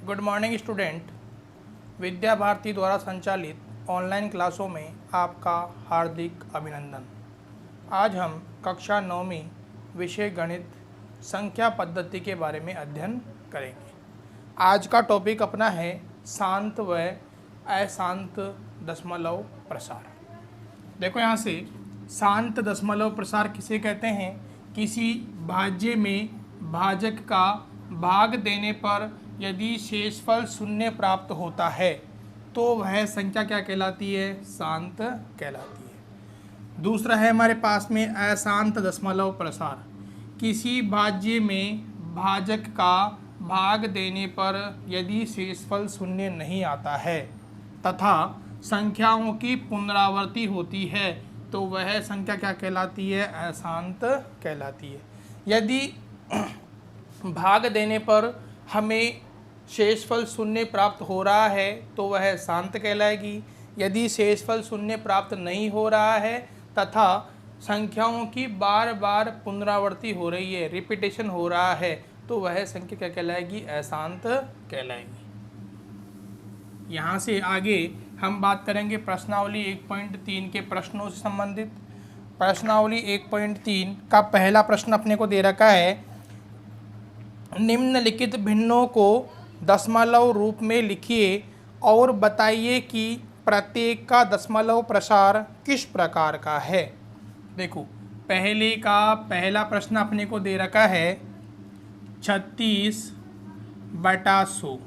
Good morning student. Vidya Bharati द्वारा संचालित online क्लासों में आपका हार्दिक अभिनंदन। आज हम कक्षा 9वीं विषय गणित संख्या पद्धति के बारे में अध्ययन करेंगे। आज का टॉपिक अपना है शांत व अशांत दशमलव प्रसार। देखो यहाँ से शांत दशमलव प्रसार किसे कहते हैं? किसी भाज्य में भाजक का भाग देने पर यदि शेषफल शून्य प्राप्त होता है तो वह संख्या क्या कहलाती है? शांत कहलाती है। दूसरा है हमारे पास में अशांत दशमलव प्रसार। किसी भाज्य में भाजक का भाग देने पर यदि शेषफल शून्य नहीं आता है तथा संख्याओं की पुनरावृत्ति होती है तो वह संख्या क्या कहलाती है? अशांत कहलाती है। यदि भाग देने पर हमें शेषफल शून्य प्राप्त हो रहा है तो वह शांत कहलाएगी। यदि शेषफल शून्य प्राप्त नहीं हो रहा है तथा संख्याओं की बार बार पुनरावृत्ति हो रही है, रिपीटेशन हो रहा है, तो वह संख्या क्या कहलाएगी? अशांत कहलाएगी। यहाँ से आगे हम बात करेंगे प्रश्नावली 1.3 के प्रश्नों से संबंधित। प्रश्नावली 1.3 का पहला प्रश्न अपने को दे रखा है, निम्नलिखित भिन्नों को दशमलव रूप में लिखिए और बताइए कि प्रत्येक का दशमलव प्रसार किस प्रकार का है। देखो पहले का पहला प्रश्न अपने को दे रखा है 36/100।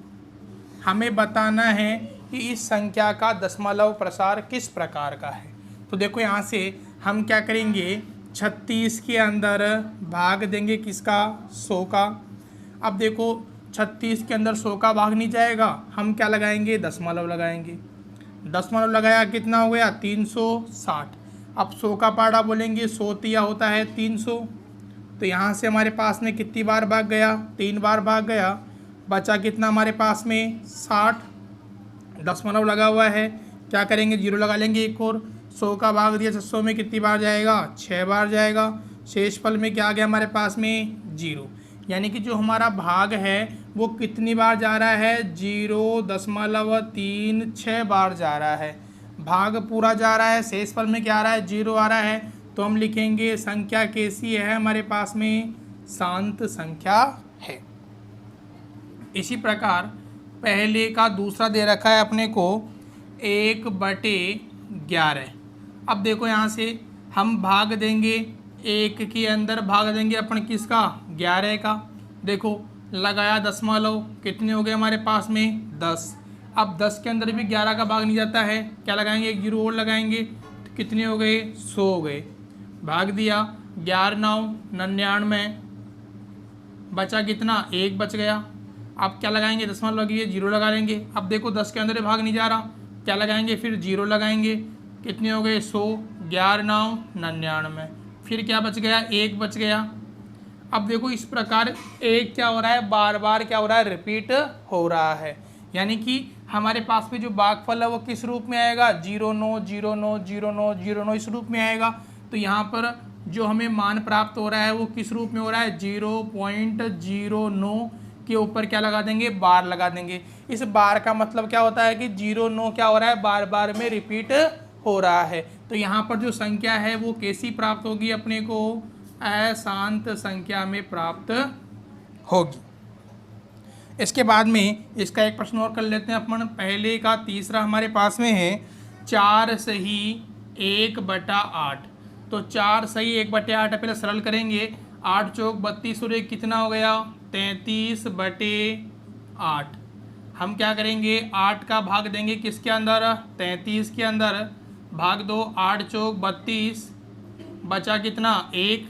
हमें बताना है कि इस संख्या का दशमलव प्रसार किस प्रकार का है। तो देखो यहाँ से हम क्या करेंगे, 36 के अंदर भाग देंगे किसका? 100 का। अब देखो 36 के अंदर 100 का भाग नहीं जाएगा, हम क्या लगाएंगे? दशमलव लगाएंगे। दशमलव लगाया कितना हो गया? 360। अब 100 का पाड़ा बोलेंगे, 100 तिया होता है 300। तो यहाँ से हमारे पास में कितनी बार भाग गया? 3 बार भाग गया। बचा कितना हमारे पास में? 60। दशमलव लगा हुआ है, क्या करेंगे? 0 लगा लेंगे एक और। 100 का भाग दिया 600 में कितनी बार जाएगा? 6 बार जाएगा। शेषफल में क्या आ गया हमारे पास में? 0। यानी कि जो हमारा भाग है वो कितनी बार जा रहा है? 0.36 बार जा रहा है। भाग पूरा जा रहा है, शेषफल में क्या आ रहा है? 0 आ रहा है। तो हम लिखेंगे संख्या कैसी है हमारे पास में? शांत संख्या है। इसी प्रकार पहले का दूसरा दे रखा है अपने को 1/11। अब देखो यहाँ से हम भाग देंगे, 1 के अंदर भाग देंगे अपन किसका? 11 का। देखो लगाया दशमलव, कितने हो गए हमारे पास में? 10। अब 10 के अंदर भी 11 का भाग नहीं जाता है, क्या लगाएंगे? एक 0 और लगाएंगे, तो कितने हो गए? 100 हो गए। भाग दिया 11×9 = 99। बचा कितना? 1 बच गया। अब क्या लगाएंगे? दशमलव लगी है, 0 लगा लेंगे। अब देखो 10 के अंदर भाग नहीं जा रहा, क्या लगाएंगे? फिर 0 लगाएंगे। कितने हो गए? 100। 11×9 = 99। फिर क्या बच गया? 1 बच गया। अब देखो इस प्रकार एक क्या हो रहा है? बार बार क्या हो रहा है? रिपीट हो रहा है। यानी कि हमारे पास में जो भागफल है वो किस रूप में आएगा? 09 09 09 09 इस रूप में आएगा। तो यहाँ पर जो हमें मान प्राप्त हो रहा है वो किस रूप में हो रहा है? 0.09 के ऊपर क्या लगा देंगे? बार लगा देंगे। इस बार का मतलब क्या होता है कि 09 क्या हो रहा है? बार बार में रिपीट हो रहा है। तो यहाँ पर जो संख्या है वो कैसी प्राप्त होगी अपने को? अशांत संख्या में प्राप्त होगी। इसके बाद में इसका एक प्रश्न और कर लेते हैं अपन। पहले का तीसरा हमारे पास में है 4 सही 1/8। तो 4 सही 1/8 पहले सरल करेंगे। 8 चौक 32 और 1 कितना हो गया? 33/8। हम क्या करेंगे? 8 का भाग देंगे किसके अंदर? 33 के अंदर। भाग दो 8 चौक 32। बचा कितना? 1।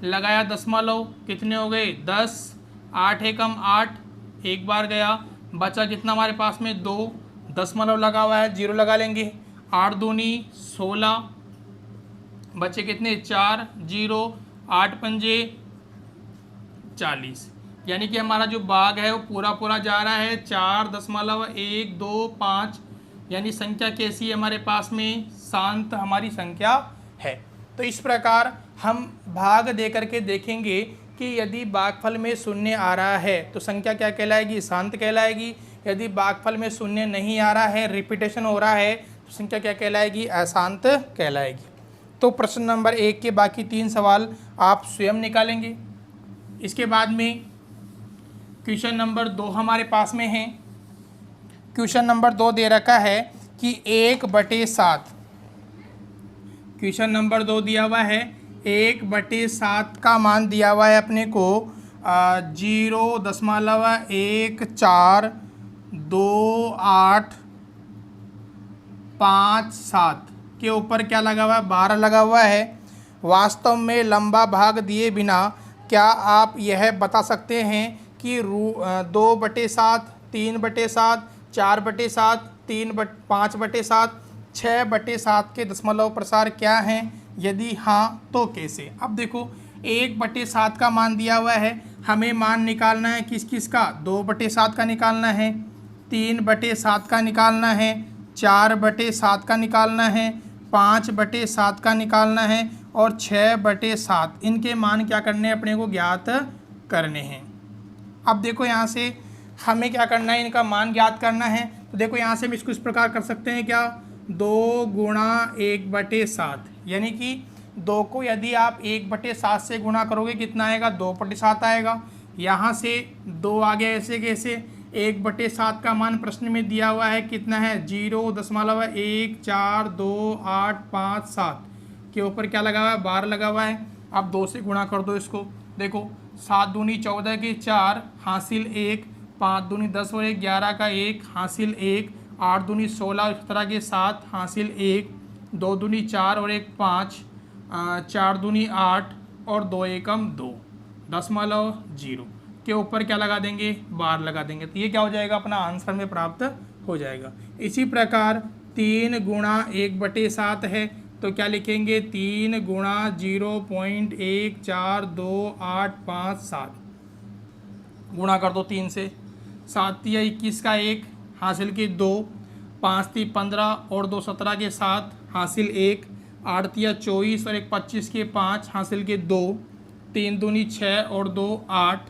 लगाया दशमलव, कितने हो गए? 10। 8 एकम 8, 1 बार गया। बचा कितना हमारे पास में? 2। दशमलव लगा हुआ है, 0 लगा लेंगे। 8 दूनी 16। बचे कितने? 4। 0। 8 पंजे 40। यानी कि हमारा जो भाग है वो पूरा पूरा जा रहा है 4.125। यानी संख्या कैसी है हमारे पास में? शांत हमारी संख्या है। तो इस प्रकार हम भाग दे करके देखेंगे कि यदि भागफल में शून्य आ रहा है तो संख्या क्या कहलाएगी, शांत कहलाएगी। यदि भागफल में शून्य नहीं आ रहा है, रिपीटेशन हो रहा है, तो संख्या क्या कहलाएगी, अशांत कहलाएगी। तो प्रश्न नंबर 1 के बाकी 3 सवाल आप स्वयं निकालेंगे। इसके बाद में क्वेश्चन नंबर 2 हमारे पास में है। क्वेश्चन नंबर 2 दे रखा है कि 1/7, क्वेश्चन नंबर 2 दिया हुआ है 1/7 का मान दिया हुआ है अपने को 0.142857 के ऊपर क्या लगा हुआ है, 12 लगा हुआ है। वास्तव में लंबा भाग दिए बिना क्या आप यह बता सकते हैं कि 2/7, 3/7, 4/7, 5/7, 6/7 के दशमलव प्रसार क्या हैं? यदि हाँ तो कैसे? अब देखो 1/7 का मान दिया हुआ है, हमें मान निकालना है किस किस का, 2/7 का निकालना है, 3/7 का निकालना है, 4/7 का निकालना है, 5/7 का निकालना है और 6/7। इनके मान क्या करने हैं, अपने को ज्ञात करने हैं। अब देखो यहाँ से हमें क्या करना है, इनका मान ज्ञात करना है। तो देखो यहाँ से हम इसको इस प्रकार कर सकते हैं, क्या 2 गुणा 1/7, यानी कि 2 को यदि आप 1/7 से गुणा करोगे कितना आएगा, 2/7 आएगा। यहाँ से 2 आ गया, ऐसे कैसे, 1/7 का मान प्रश्न में दिया हुआ है कितना है, 0.142857 के ऊपर क्या लगा हुआ है, 12 लगा हुआ है। अब 2 से गुणा कर दो इसको। देखो 7 दूनी 14 के 4 हासिल 1, 5 दूनी 10 और 1 11 का 1 हासिल 1, 8 दूनी 16 17 के 7 हासिल 1, 2 दूनी 4 और 1 5, 4 दूनी 8 और 2 एकम 2, 0.0 के ऊपर क्या लगा देंगे, 12 लगा देंगे। तो ये क्या हो जाएगा, अपना आंसर में प्राप्त हो जाएगा। इसी प्रकार 3 गुणा 1/7 है, तो क्या लिखेंगे, 3 गुणा 0.142857 गुणा कर दो 3 से, 7 या 21 का 1 हासिल के 2, 5 × 15 और 2 17 के 7 हासिल 1, 8 या 24 और 1 25 के 5 हासिल के 2, 3 दूनी 6 और 2 8।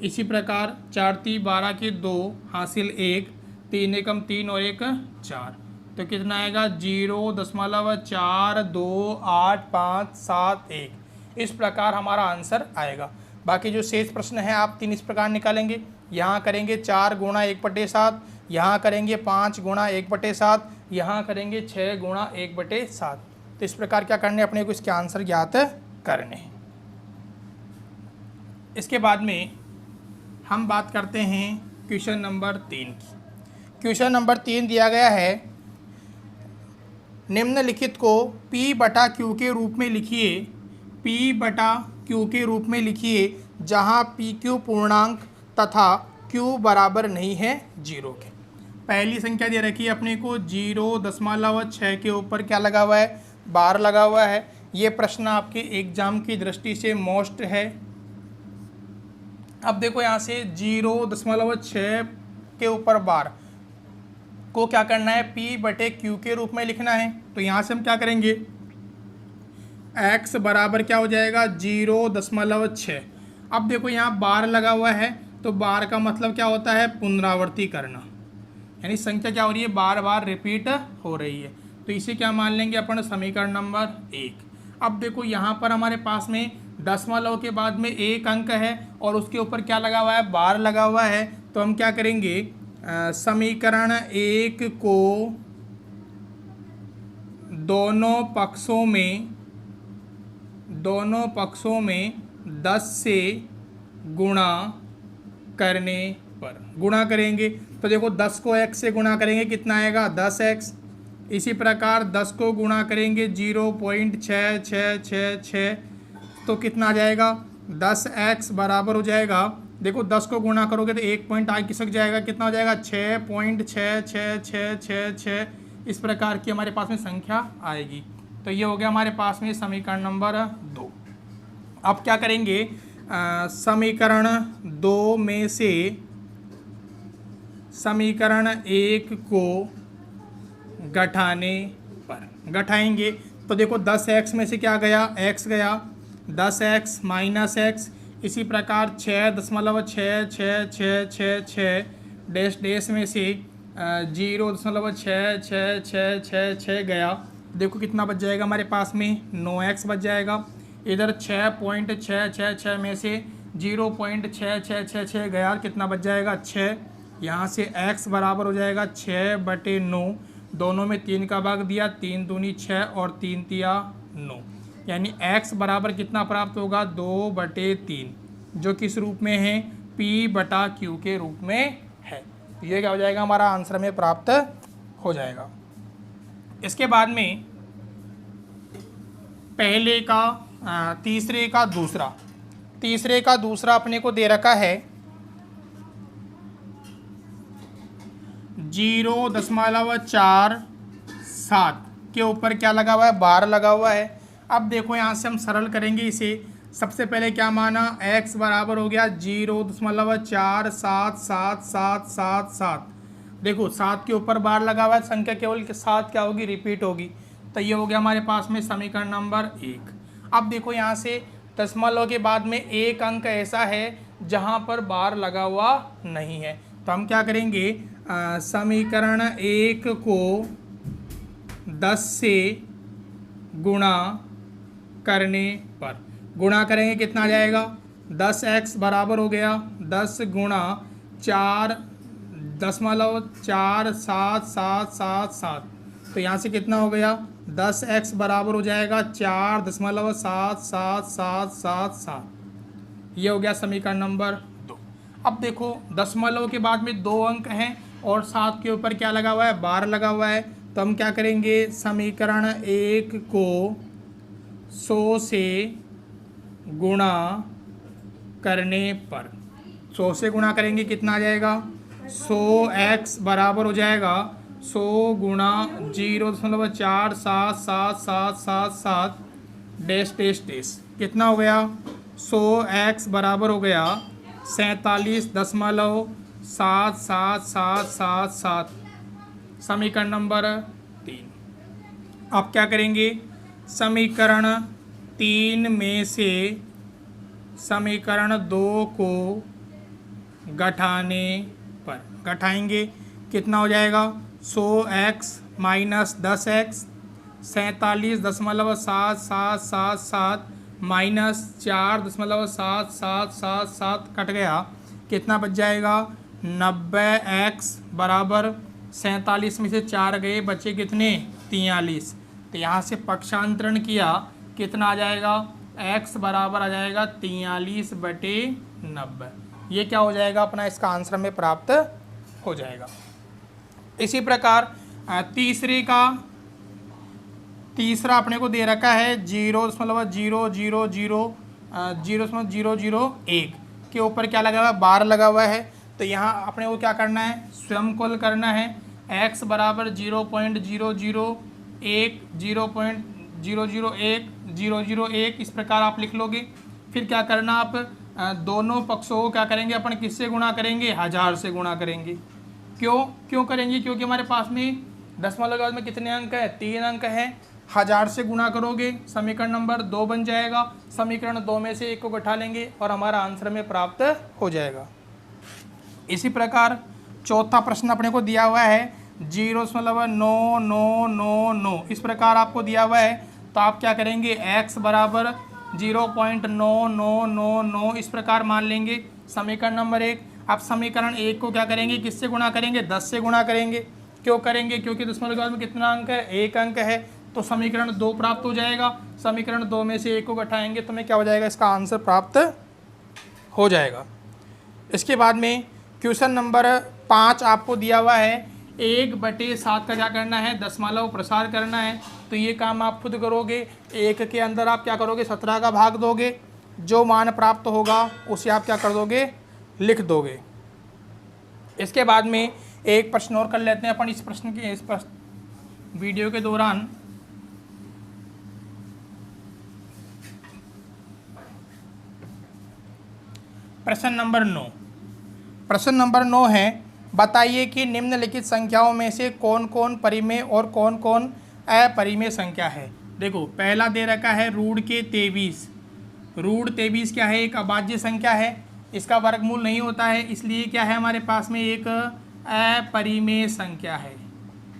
इसी प्रकार 4 × 12 के 2 हासिल 1, 3 एकम 3 और 1 4। तो कितना आएगा, 0.42857 इस प्रकार हमारा आंसर आएगा। बाकी जो शेष प्रश्न है आप 3 इस प्रकार निकालेंगे। यहाँ करेंगे 4 गुणा 1/7, यहाँ करेंगे 5 गुणा 1/7, यहाँ करेंगे 6 गुणा 1/7। तो इस प्रकार क्या करने, अपने को इसके आंसर ज्ञात करने हैं। इसके बाद में हम बात करते हैं क्वेश्चन नंबर 3 की। क्वेश्चन नंबर 3 दिया गया है, निम्नलिखित को P/Q के रूप में लिखिए, P/Q के रूप में लिखिए जहाँ PQ पूर्णांक तथा Q बराबर नहीं है 0 के। पहली संख्या दे रखी है अपने को 0.6 के ऊपर क्या लगा हुआ है, 12 लगा हुआ है। ये प्रश्न आपके एग्जाम की दृष्टि से मोस्ट है। अब देखो यहाँ से 0.6 के ऊपर 12 को क्या करना है, P/Q के रूप में लिखना है। तो यहाँ से हम क्या करेंगे, x बराबर क्या हो जाएगा, 0.6। अब देखो यहाँ 12 लगा हुआ है, तो 12 का मतलब क्या होता है, पुनरावृत्ति करना, यानी संख्या क्या हो रही है, बार बार रिपीट हो रही है। तो इसे क्या मान लेंगे अपन, समीकरण नंबर 1। अब देखो यहाँ पर हमारे पास में दशमलव के बाद में 1 अंक है और उसके ऊपर क्या लगा हुआ है, 12 लगा हुआ है। तो हम क्या करेंगे, समीकरण 1 को दोनों पक्षों में 10 से गुणा करने पर गुणा करेंगे। तो देखो 10 को x से गुणा करेंगे कितना आएगा, 10x। इसी प्रकार 10 को गुणा करेंगे 0.6666, तो कितना आ जाएगा, 10x बराबर हो जाएगा। देखो 10 को गुणा करोगे तो 1 पॉइंट आगे खिसक जाएगा, कितना हो जाएगा, 6.666666। इस प्रकार की हमारे पास में संख्या आएगी। तो ये हो गया हमारे पास में समीकरण नंबर 2। अब क्या करेंगे, समीकरण 2 में से समीकरण 1 को घटाएंगे। तो देखो 10x में से क्या गया, x गया, 10x माइनस x इसी प्रकार 6.66666 डैश डैश में से 0.6666 गया। देखो कितना बच जाएगा हमारे पास में, 9x बच जाएगा। इधर 6.666 में से 0.6666 गया, कितना बच जाएगा 6। यहाँ से x बराबर हो जाएगा 6/9, दोनों में 3 का भाग दिया, 3 दूनी 6 और 3 तिया 9, यानी x बराबर कितना प्राप्त होगा 2/3, जो किस रूप में है, P/Q के रूप में है। ये क्या हो जाएगा हमारा आंसर में प्राप्त हो जाएगा। इसके बाद में पहले का तीसरे का दूसरा अपने को दे रखा है 0.47 के ऊपर क्या लगा हुआ है, बार लगा हुआ है। अब देखो यहाँ से हम सरल करेंगे इसे। सबसे पहले क्या माना, x बराबर हो गया 0.477777। देखो 7 के ऊपर बार लगा हुआ है, संख्या केवल के साथ क्या होगी, रिपीट होगी। तो ये हो गया हमारे पास में समीकरण नंबर 1। अब देखो यहाँ से दशमलव के बाद में एक अंक ऐसा है जहाँ पर बार लगा हुआ नहीं है, तो हम क्या करेंगे, समीकरण 1 को 10 से गुणा करने पर गुणा करेंगे, कितना आ जाएगा 10x बराबर हो गया 10 गुणा 4.4777। तो यहाँ से कितना हो गया 10x बराबर हो जाएगा 4.7777। ये हो गया समीकरण नंबर 2। अब देखो दशमलव के बाद में 2 अंक हैं और 7 के ऊपर क्या लगा हुआ है, बार लगा हुआ है। तो हम क्या करेंगे, समीकरण 1 को 100 से गुणा करने पर 100 से गुणा करेंगे, कितना आ जाएगा 100x बराबर हो जाएगा 100 गुणा 0.477777 डैश डैश डैश, कितना हो गया 100x बराबर हो गया 47.7777। समीकरण नंबर 3। अब क्या करेंगे, समीकरण 3 में से समीकरण 2 को घटाने पर घटाएंगे, कितना हो जाएगा 100x minus 10x 47.7777 minus 4.7777 cut गया, कितना बच जाएगा 90x बराबर 47 में से 4 गए, बचे कितने 43। तो यहाँ से पक्षांतरण किया, कितना आ जाएगा x बराबर आ जाएगा 43/90। ये क्या हो जाएगा अपना, इसका आंसर में प्राप्त हो जाएगा। इसी प्रकार तीसरा अपने को दे रखा है 0.0001 के ऊपर क्या लगा हुआ है, बार लगा हुआ है। तो यहाँ अपने को क्या करना है, स्वयंकोल करना है। x बराबर 0.001 0.001 इस प्रकार आप लिख लोगे। फिर क्या करना, आप दोनों पक्षों को क्या करेंगे, अपन किससे गुणा करेंगे, 1000 से गुणा करेंगे। क्यों करेंगे, क्योंकि हमारे पास में दशमलव के बाद में कितने अंक है, 3 अंक है। 1000 से गुणा करोगे, समीकरण नंबर 2 बन जाएगा। समीकरण 2 में से 1 को घटा लेंगे और हमारा आंसर में प्राप्त हो जाएगा। इसी प्रकार चौथा प्रश्न अपने को दिया हुआ है 0.9999 इस प्रकार आपको दिया हुआ है। तो आप क्या करेंगे, x बराबर 0.9999 इस प्रकार मान लेंगे, समीकरण नंबर 1। आप समीकरण 1 को क्या करेंगे, किससे गुणा करेंगे, 10 से गुणा करेंगे। क्यों करेंगे, क्योंकि दशमलव के बाद में कितना अंक है, 1 अंक है। तो समीकरण 2 प्राप्त हो जाएगा। समीकरण 2 में से 1 को घटाएंगे तो हमें क्या हो जाएगा, इसका आंसर प्राप्त हो जाएगा। इसके बाद में क्वेश्चन नंबर 5 आपको दिया हुआ है 1/7 का क्या करना है, दशमलव प्रसार करना है। तो ये काम आप खुद करोगे। 1 के अंदर आप क्या करोगे, 17 का भाग दोगे, जो मान प्राप्त होगा उसे आप क्या कर दोगे, लिख दोगे। इसके बाद में एक प्रश्न और कर लेते हैं अपन इस वीडियो के दौरान। प्रश्न नंबर 9 है, बताइए कि निम्नलिखित संख्याओं में से कौन कौन परिमेय और कौन कौन अपरिमेय संख्या है। देखो पहला दे रखा है √23, √23 क्या है, एक अभाज्य संख्या है, इसका वर्गमूल नहीं होता है, इसलिए क्या है हमारे पास में एक अपरिमेय संख्या है।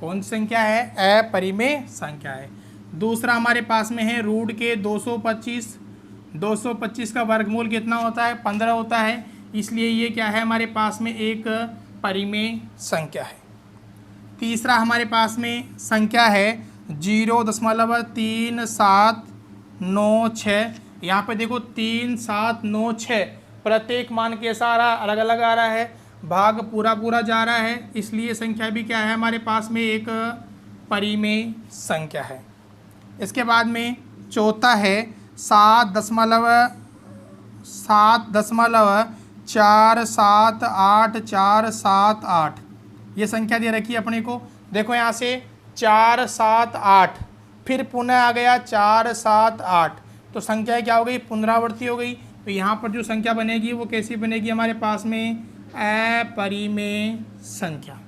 कौन सी संख्या है? अपरिमेय संख्या है। दूसरा हमारे पास में है रूट के 225। 225 का वर्गमूल कितना होता है? 15 होता है, इसलिए ये क्या है हमारे पास में एक परिमेय संख्या है। तीसरा हमारे पास में संख्या है 0.3796। यहाँ पे देखो 3796, प्रत्येक मान कैसा आ रहा है? अलग अलग आ रहा है, भाग पूरा पूरा जा रहा है, इसलिए संख्या भी क्या है हमारे पास में एक परिमेय संख्या है। इसके बाद में चौथा है 7.47848। ये संख्या दे रखी है अपने को, देखो यहाँ से 478, फिर पुनः आ गया 478, तो संख्या क्या हो गई? पुनरावृत्ति हो गई। तो यहाँ पर जो संख्या बनेगी वो कैसी बनेगी हमारे पास में? अपरिमेय संख्या।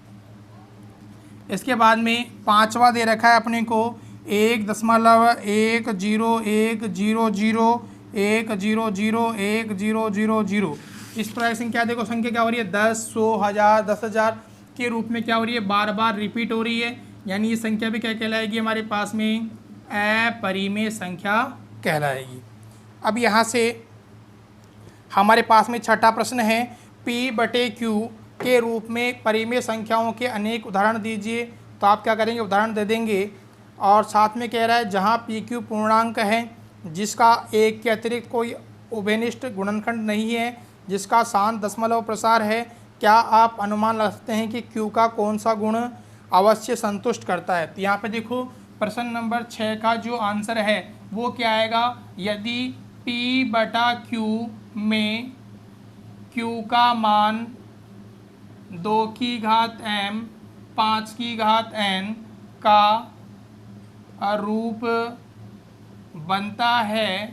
इसके बाद में पांचवा दे रखा है अपने को 1.1001001001000। इस प्रकार संख्या देखो, संख्या क्या हो रही है? 10, 100, 1000, 10,000 के रूप में क्या हो रही है? बार बार रिपीट हो रही है, यानी ये संख्या भी क्या कहलाएगी हमारे पास में? अपरिमेय संख्या कहलाएगी। अब यहाँ से हमारे पास में छठा प्रश्न है, P/Q के रूप में परिमेय संख्याओं के अनेक उदाहरण दीजिए। तो आप क्या करेंगे? उदाहरण दे देंगे, और साथ में कह रहा है जहाँ PQ पूर्णांक है, जिसका एक के अतिरिक्त कोई उभयनिष्ठ गुणनखंड नहीं है, जिसका शांत दशमलव प्रसार है, क्या आप अनुमान लगा सकते हैं कि Q का कौन सा गुण अवश्य संतुष्ट करता है? तो यहाँ पे देखो प्रश्न नंबर 6 का जो आंसर है वो क्या आएगा? यदि P/Q में Q का मान 2m 5n का रूप बनता है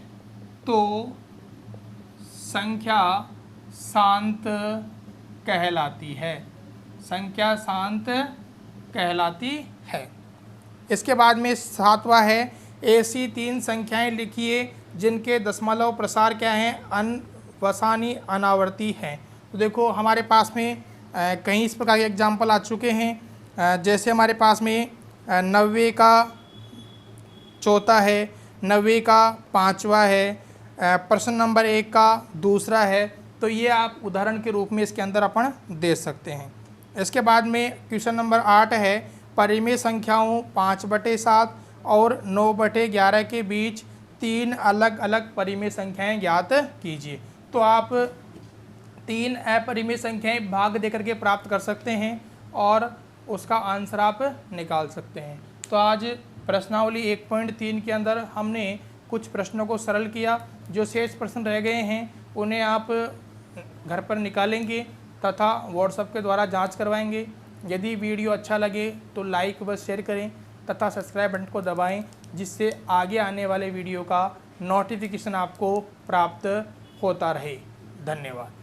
तो संख्या शांत कहलाती है। संख्या शांत कहलाती है। इसके बाद में सातवां है, ऐसी 3 संख्याएं लिखिए जिनके दशमलव प्रसार क्या हैं? अनवसानी अनावर्ती हैं। तो देखो हमारे पास में कई इस प्रकार के एग्जाम्पल आ चुके हैं, जैसे हमारे पास में 90 का चौथा है, 90 का पांचवा है, प्रश्न नंबर 1 का दूसरा है। तो ये आप उदाहरण के रूप में इसके अंदर अपन दे सकते हैं। इसके बाद में क्वेश्चन नंबर 8 है, परिमेय संख्याओं 5/7 और 9/11 के बीच 3 अलग अलग परिमेय संख्याएं ज्ञात कीजिए। तो आप 3 अपरिमेय संख्याएं भाग देकर के प्राप्त कर सकते हैं और उसका आंसर आप निकाल सकते हैं। तो आज प्रश्नावली 1.3 के अंदर हमने कुछ प्रश्नों को सरल किया। जो शेष प्रश्न रह गए हैं उन्हें आप घर पर निकालेंगे तथा व्हाट्सएप के द्वारा जांच करवाएंगे। यदि वीडियो अच्छा लगे तो लाइक व शेयर करें तथा सब्सक्राइब बटन को दबाएं, जिससे आगे आने वाले वीडियो का नोटिफिकेशन आपको प्राप्त होता रहे। धन्यवाद।